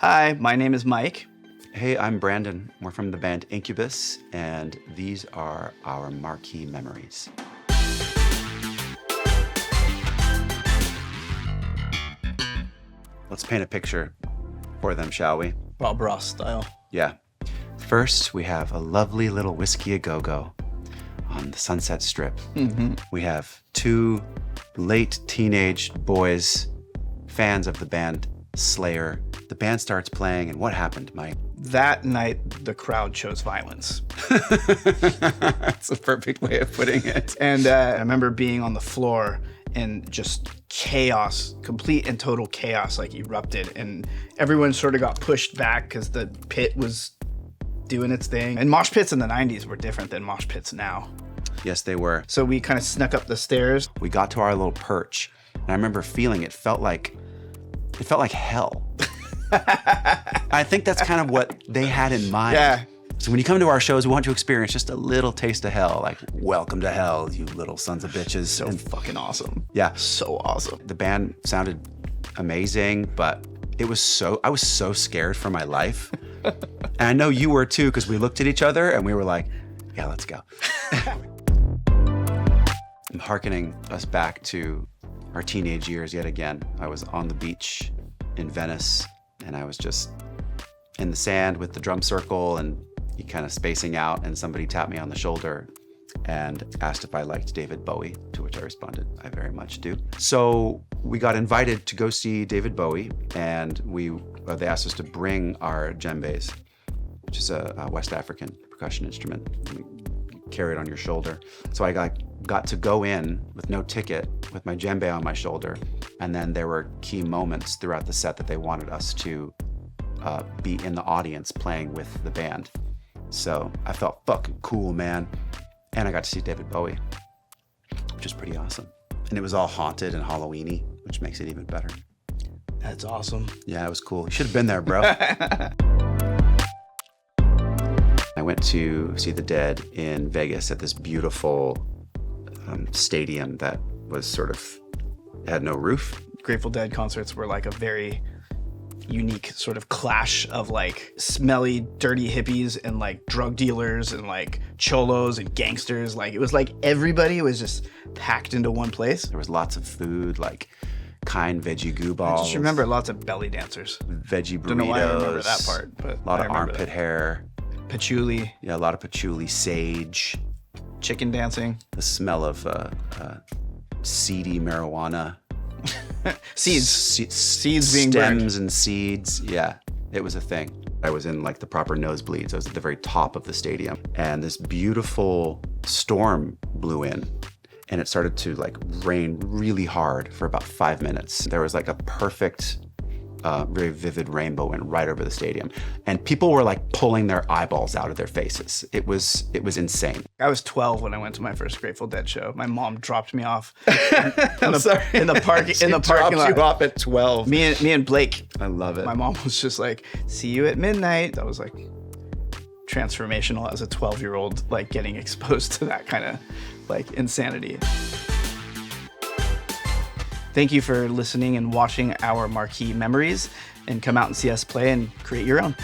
Hi, my name is Mike. Hey, I'm Brandon. We're from the band Incubus, and these are our Marquee memories. Let's paint a picture for them, shall we? Bob Ross style. Yeah. First, we have a lovely little whiskey a-go-go on the Sunset Strip. Mm-hmm. We have two late teenage boys, fans of the band Slayer. The band starts playing, and what happened, Mike? That night, the crowd chose violence. That's a perfect way of putting it. And I remember being on the floor and just chaos, complete and total chaos, like erupted. And everyone sort of got pushed back because the pit was doing its thing. And mosh pits in the 90s were different than mosh pits now. Yes, they were. So we kind of snuck up the stairs. We got to our little perch, and I remember feeling it felt like hell. I think that's kind of what they had in mind. Yeah. So when you come to our shows, we want you to experience just a little taste of hell. Like, welcome to hell, you little sons of bitches. So fucking awesome. Yeah. So awesome. The band sounded amazing, but I was so scared for my life. And I know you were too, because we looked at each other and we were like, yeah, let's go. I'm hearkening us back to our teenage years yet again. I was on the beach in Venice, and I was just in the sand with the drum circle and kind of spacing out, and somebody tapped me on the shoulder and asked if I liked David Bowie, to which I responded, I very much do. So we got invited to go see David Bowie, and they asked us to bring our djembes, which is a West African percussion instrument. You carry it on your shoulder. So I got to go in with no ticket with my djembe on my shoulder, and then there were key moments throughout the set that they wanted us to be in the audience playing with the band. So I felt fucking cool, man. And I got to see David Bowie, which is pretty awesome. And it was all haunted and Halloween-y, which makes it even better. That's awesome. Yeah, it was cool. You should have been there, bro. I went to see the Dead in Vegas at this beautiful stadium that was had no roof. Grateful Dead concerts were like a very unique sort of clash of like smelly, dirty hippies and like drug dealers and like cholos and gangsters. Like it was like everybody was just packed into one place. There was lots of food, like kind veggie goo balls. I just remember lots of belly dancers. Veggie burritos. Don't know why I remember that part, but a lot of armpit hair. Patchouli. Yeah, a lot of patchouli, sage. Chicken dancing. The smell of seedy marijuana. Seeds. Seeds being stems burned. And seeds. Yeah, it was a thing. I was in like the proper nosebleeds. I was at the very top of the stadium, and this beautiful storm blew in, and it started to like rain really hard for about 5 minutes. There was like a perfect, very vivid rainbow went right over the stadium, and people were like pulling their eyeballs out of their faces. It was insane. I was 12 when I went to my first Grateful Dead show. My mom dropped me off in the parking lot. You off at 12. Me and Blake. I love it. My mom was just like, "See you at midnight." That was like transformational as a 12-year-old, like getting exposed to that kind of like insanity. Thank you for listening and watching our Marquee memories, and come out and see us play and create your own.